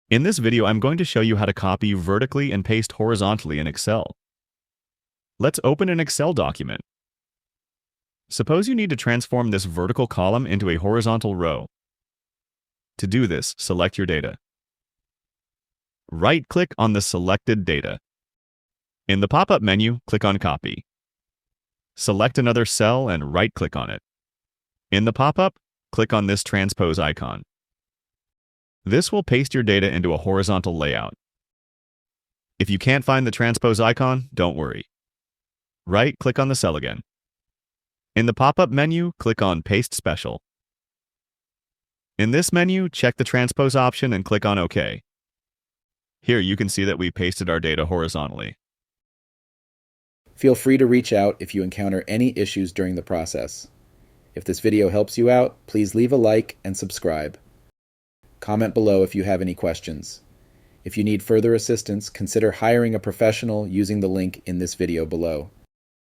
In this video, I'm going to show you how to copy vertically and paste horizontally in Excel. Let's open an Excel document. Suppose you need to transform this vertical column into a horizontal row. To do this, select your data. Right-click on the selected data. In the pop-up menu, click on Copy. Select another cell and right-click on it. In the pop-up, click on this Transpose icon. This will paste your data into a horizontal layout. If you can't find the Transpose icon, don't worry. Right-click on the cell again. In the pop-up menu, click on Paste Special. In this menu, check the Transpose option and click on OK. Here you can see that we pasted our data horizontally. Feel free to reach out if you encounter any issues during the process. If this video helps you out, please leave a like and subscribe. Comment below if you have any questions. If you need further assistance, consider hiring a professional using the link in this video below.